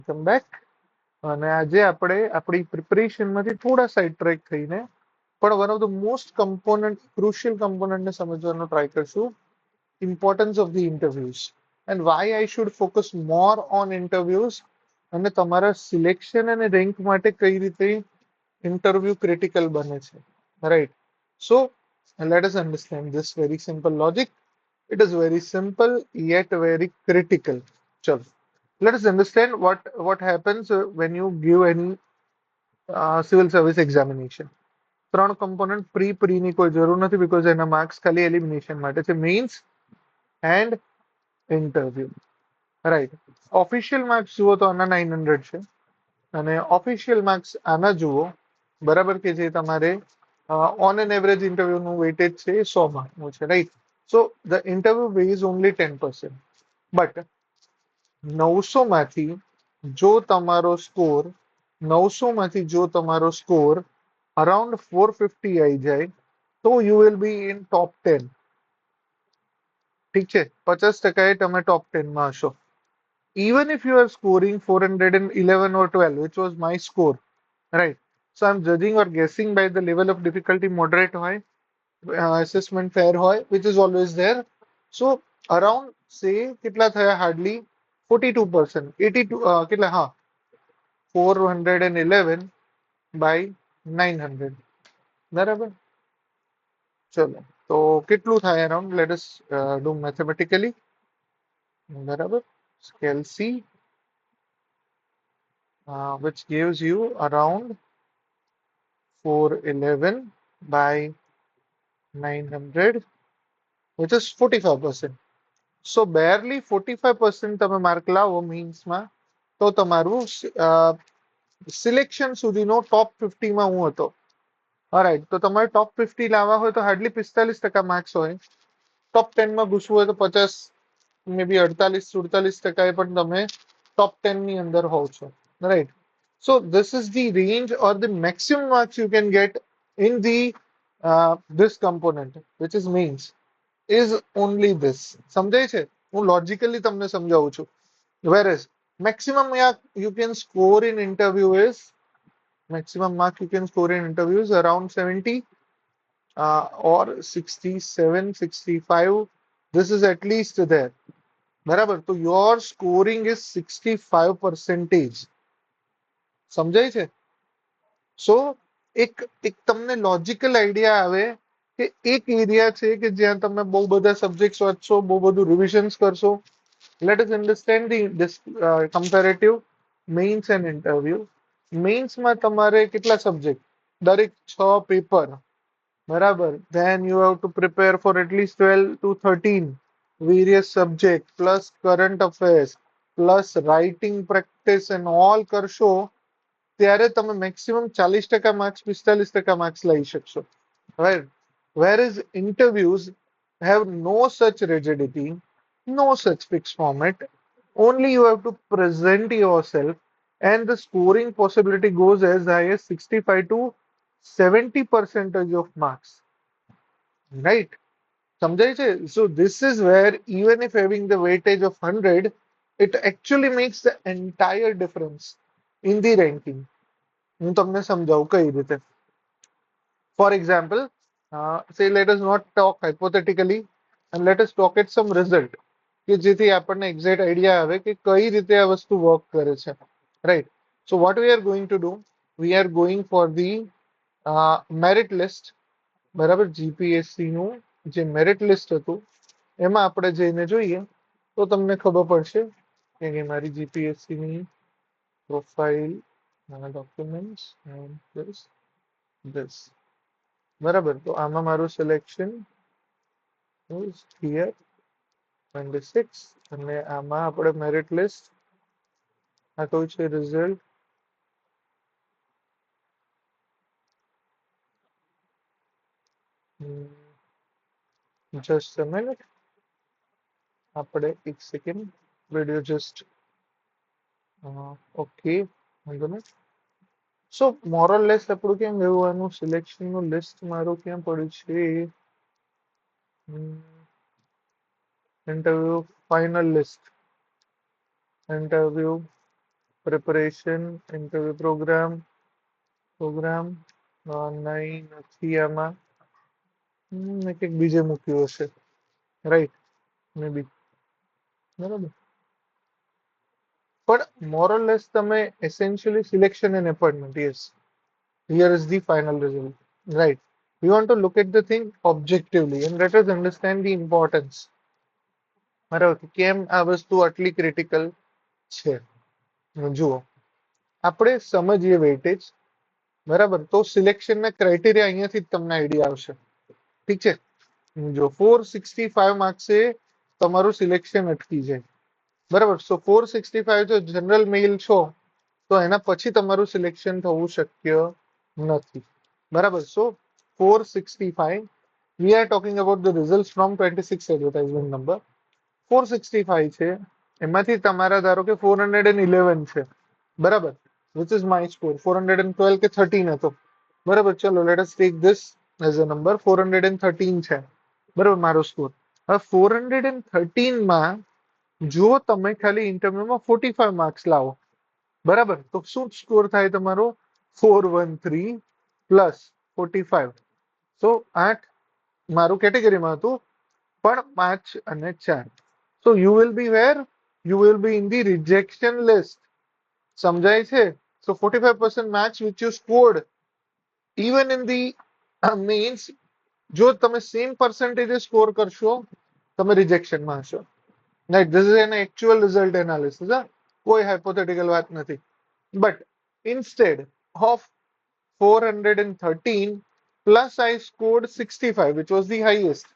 Welcome back. અને આજે આપણે આપણી પ્રિપરેશનમાંથી થોડા સાઇડ ટ્રેક થઈને પણ one of the most component crucial કમ્પોનન્ટને સમજવાનો ટ્રાય કરશું, importance of the interviews and why I should focus more on interviews, અને તમારા સિલેક્શન અને રેન્ક માટે કઈ રીતે ઇન્ટરવ્યુ ક્રિટિકલ બને છે, right? So let us understand this very simple logic. It is very simple yet very critical. ચલો, let us understand what happens when you give any civil service examination. ત્રણ component પ્રીની કોઈ જરૂર નથી, because એના marks ખાલી elimination માટે છે, means and interview, right? Official marks જુઓ તો આના 900 છે, અને ઓફિશિયલ માર્ક્સ આના જુઓ, બરાબર, કે જે તમારે ઓન એન એવરેજ ઇન્ટરવ્યુનું વેટેજ છે એ 100 માર્કનું છે, right? So the interview weighs only 10%. But 900 માંથી જો તમારો સ્કોર 900 માંથી જો તમારો સ્કોર અરાઉન્ડ 450 આવી જાય તો યુ વિલ બી ઇન ટોપ 10. ઠીક છે, 50% તમે ટોપ 10 માં હશો. Even if you are scoring 411 or 12, which was my score, right? So I'm judging or guessing by the level of difficulty moderate hoy, assessment fair hoy, which is always there. So around say kitla thaya hardly 42%, 82 kitla ha 411 by 900, બરાબર? ચલો, તો કેટલું થાય around? Let us do mathematically, બરાબર? Scale C, which gives you around 411 by 900, which is 45%. So barely 45% તમે mark લાવો મીન્સમાં, તો તમારું સિલેક્શન સુધીનો ટોપ 50 માં હું હતો. ઓલરાઈટ, તો તમારે ટોપ 50 લાવવા હોય તો હાર્ડલી 45% માર્ક્સ હોય. ટોપ 10 માં ઘૂસવું હોય તો 50, મે બી 48-47% પણ તમે ટોપ 10 ની અંદર હોવ છો, right? So this is the range or the maximum marks you can get in the this component, which is means, is only this. સમજાય છે? હું લોજિકલી તમને સમજાવું છું. Whereas maximum you can score in interview is, maximum mark you can score in interviews around 70 or 67, 65. This is at least there. બરાબર? તો your scoring is 65%. સમજાય છે? સો એક એક તમને લોજિકલ આઈડિયા આવે કે એક એરિયા છે કે જ્યાં તમે બહુ બધા સબ્જેક્ટ્સ વાંચશો, બહુ બધું રિવિઝન્સ કરશો. Let us understand the comparative mains and interview. મેઇન્સમાં તમારે કેટલા સબ્જેક્ટ? દરેક 6 પેપર, બરાબર? Then you have to prepare for at least 12 to 13 various subject plus current affairs plus writing practice and all કરશો ત્યારે તમે મેક્સિમમ 40% માર્ક્સ, 45% માર્ક્સ લઈ શકશો, right? Whereas interviews have no such rigidity, no such fixed format. Only you have to present yourself, and the scoring possibility goes as high as 65 to 70% of marks, right? સમજાય છે? So this is where even if having the weightage of 100, it actually makes the entire difference in the ranking. હું તમને સમજાવું કઈ રીતે. For example, say let us not talk hypothetically and let us talk at some result, કે જેથી આપણને exact idea આવે કે કઈ રીતે આ વસ્તુ વર્ક કરે છે, right? So what we are going to do, we are going for the merit list, બરાબર? જીપીએસસી નું જે મેરિટ લિસ્ટ હતું એમાં આપણે જઈને જોઈએ તો તમને ખબર પડશે કે મારી જીપીએસસી ની પ્રોફાઇલ, ડોક્યુમેન્ટ્સ એન્ડ this, બરાબર? તો આમાં મારું સિલેક્શન is here 26, અને આમાં આપણે મેરિટ લિસ્ટ, આ કયું છે? રિઝલ્ટ. જસ્ટ અ મિનિટ, આપણે એક સેકન્ડ, વિડિયો જસ્ટ ઓકે, વાંધો નહીં. સો મોરલ લેસ આપણું કેમ ગયું? આનું સિલેક્શનનું લિસ્ટ મારું ક્યાં પડ્યું છે? Interview final list, interview preparation interview program નહીં નથી આમાં. મેં કંઈક બીજે મૂક્યું હશે, રાઈટ, મે બી. બરાબર, પણ મોર ઓર લેસ તમે essentially selection and appointment. Yes, here is the final result, right? We want to look at the thing objectively and let us understand the importance. બરાબર, કેમ આ વસ્તુ આટલી ક્રિટિકલ છે. જુઓ, આપણે સમજીએ વેઇટેજ, બરાબર, તો સિલેક્શનના ક્રાઇટેરિયા અહીંયાથી જ તમને આઈડિયા આવશે. ઠીક છે, જો 465 માર્ક્સે તમારું સિલેક્શન અટકી જાય, બરાબર. સો 465 જો જનરલ મેલ છો તો એના પછી તમારું સિલેક્શન થવું શક્ય નથી, બરાબર. સો 465, we are talking about the results from 26 advertisement number. 465 છે, એમાંથી તમારા ધારો કે 411 છે, બરાબર, which is my score. 412 કે 13 હતો, બરાબર. ચલો, let us take this as a number. 413 છે, બરાબર, મારો સ્કોર. હવે 413 માં જો તમે ખાલી ઇન્ટરવ્યુમાં 45 માર્ક્સ લાવો, બરાબર, તો શું સ્કોર થાય તમારો? 413 પ્લસ 45. સો 8 મારું કેટેગરીમાં હતું, પણ 5 અને 4. So you will be where, you will be in the rejection list. સમજાય છે? સો 45% match which you scored even in the means, જો તમે સેમ પર્સન્ટેજ સ્કોર કરશો તમે રિજેક્શનમાં હશો. Right, this is an actual result analysis. કોઈ hypothetical વાત નથી. But instead of 413 plus I scored 65, which was the highest.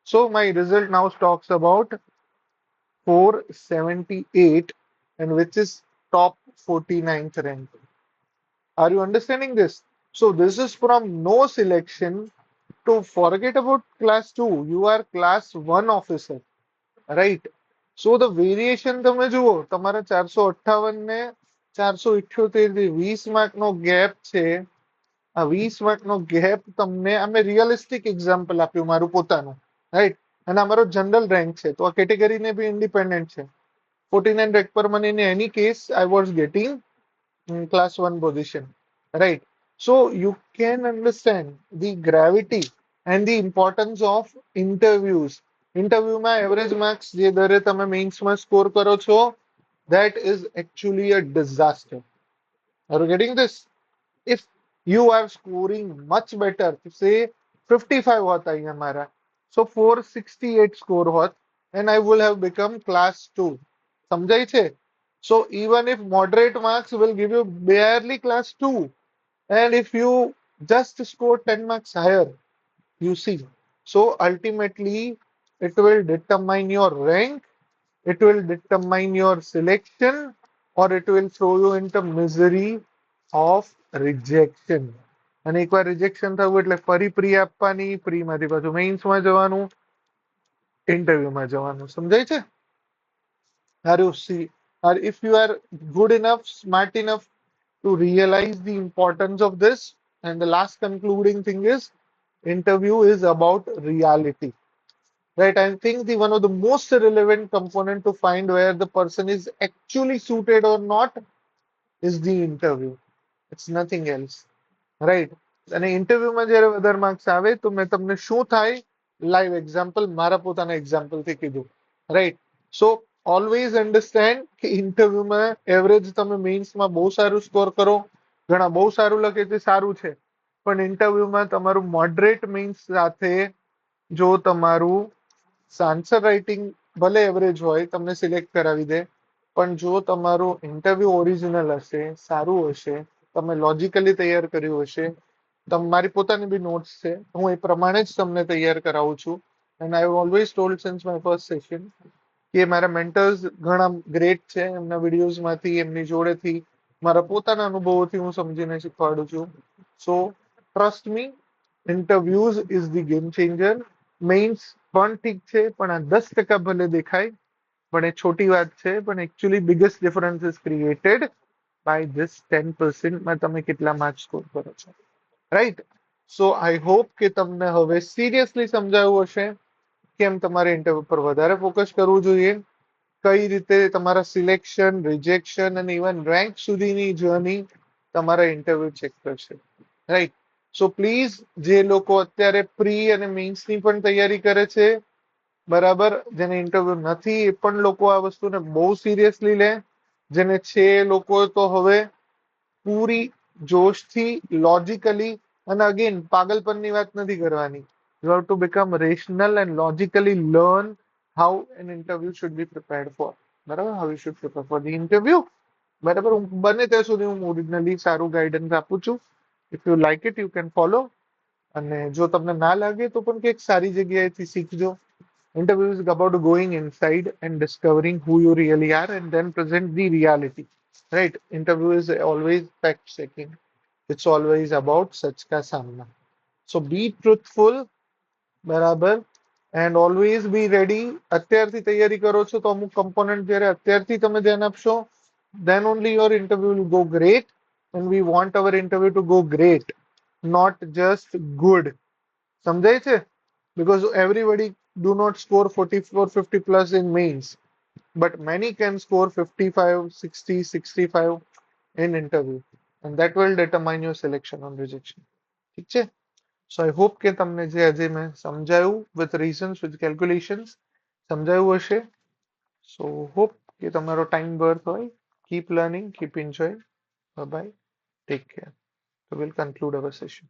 So my result now talks about 478, and which is top 49th rank. Are you understanding this? So this is from no selection to forget about class 2. You are class 1 officer, right? So the variation તમે જુઓ, તમારા 458 ને 478, 20 માર્કનો gap છે. આ 20 માર્કનો gap તમને, અમે realistic example આપ્યું મારું પોતાનું, રાઈટ, અને અમારો જનરલ રેન્ક છે, તો આ કેટેગરીને બી ઇન્ડિપેન્ડન્ટ છે. 49 રેન્ક પર મને in any case I was gating class 1 position, right? So you can understand the gravity and the importance of interviews. ઇન્ટરવ્યુમાં એવરેજ માર્ક્સ જે દરે તમે મેઇન્સમાં સ્કોર કરો છો, that is actually a disaster. Are you getting this? If you are scoring much better, say 55 હોત અહીંયા મારા, so 468 score હોત, and I will have become class 2. સમજાય છે? So even if moderate marks will give you barely class 2, and if you just score 10 marks higher, you see. So ultimately it will determine your rank, it will determine your selection, or it will throw you into misery of rejection. અને એકવાર rejection થયું એટલે ફરી pre આપવાની, પ્રીમાંથી પાછું મેઇન્સમાં જવાનું, ઇન્ટરવ્યુમાં જવાનું. સમજાય છે? Are you see? Or if you are good enough, smart enough to realize the importance of this, and the last concluding thing is, interview is about reality. Right, I think the one of the most relevant component to find where the person is actually suited or not is the interview. It's nothing else, right? અને ઇન્ટરવ્યુમાં જ્યારે વધારે marks આવે તો મેં તમને શું થાય live example મારા પોતાના એક્ઝામ્પલથી કીધું, રાઈટ? સો ઓલવેઝ અન્ડરસ્ટેન્ડ કે ઇન્ટરવ્યુમાં એવરેજ તમે મેઇન્સમાં બહુ સારું સ્કોર કરો, ઘણા બહુ સારું લખે છે, સારું છે, પણ ઇન્ટરવ્યુમાં તમારું મોડરેટ મેઇન્સ સાથે જો તમારું આન્સર રાઇટિંગ ભલે એવરેજ હોય તમને સિલેક્ટ કરાવી દે, પણ જો તમારું ઇન્ટરવ્યુ ઓરિજિનલ હશે, સારું હશે, તમે લોજિકલી તૈયાર કર્યું હશે, મારી પોતાની બી નોટ્સ છે, હું એ પ્રમાણે જ તમને તૈયાર કરાવું છું. And I always told since my first session કે મારા મેન્ટર્સ ઘણા ગ્રેટ છે, એમના વિડીયોઝમાંથી, એમની જોડેથી, મારા પોતાના અનુભવોથી હું સમજીને શીખવાડું છું. So trust me, interviews is the game changer. Mains પણ ઠીક છે, પણ આ 10% ભલે દેખાય, પણ એ છોટી વાત છે, પણ actually biggest difference is created by this 10% માં તમે કેટલા માર્ક સ્કોર કરો છો, રાઈટ? સો આઈ હોપ કે તમને હવે સિરિયસલી સમજાયું હશે કેમ તમારે ઇન્ટરવ્યુ પર વધારે ફોકસ કરવું જોઈએ. કઈ રીતે તમારા સિલેક્શન, રિજેક્શન અને ઇવન રેન્ક સુધીની જર્ની તમારા ઇન્ટરવ્યુ ચેક કરશે, રાઈટ? સો પ્લીઝ, જે લોકો અત્યારે પ્રી અને મેઇન્સની પણ તૈયારી કરે છે, બરાબર, જેને ઇન્ટરવ્યુ નથી એ પણ લોકો આ વસ્તુને બહુ સિરિયસલી લે. જેને છે એ લોકો તો હવે પૂરી જોશથી, લોજિકલી, અને અગેન પાગલપનની વાત નથી કરવાની. You have to become rational and logically learn how an interview should be prepared for. બરાબર, how you should prepare for the interview. બરાબર, હું બને ત્યાં સુધી હું ઓરિજિનલી સારું ગાઈડન્સ આપું છું. If you like it you can follow. અને જો તમને ના લાગે તો પણ કંઈક સારી જગ્યાએથી શીખજો. Interview is about going inside and discovering who you really are and then present the reality. Right? Interview is always fact checking. It's always about सच का सामना. So be truthful, બરાબર, and always be ready. અત્યારથી તૈયારી કરો છો તો અમુક component જ્યારે અત્યારથી તમે ધ્યાન આપશો, then only your interview will go great, and we want our interview to go great, not just good. સમજાય છે? Because everybody do not score 44, 50 plus in mains, but many can score 55, 60, 65 in interview, and that will determine your selection or rejection. ઠીક છે? So I hope કે તમને જે આજે મેં સમજાયું with reasons, with calculations, સમજાયું હશે. So hope કે તમારો time worth હોય. Keep learning, keep enjoying. Bye bye. Take care. So we'll conclude our session.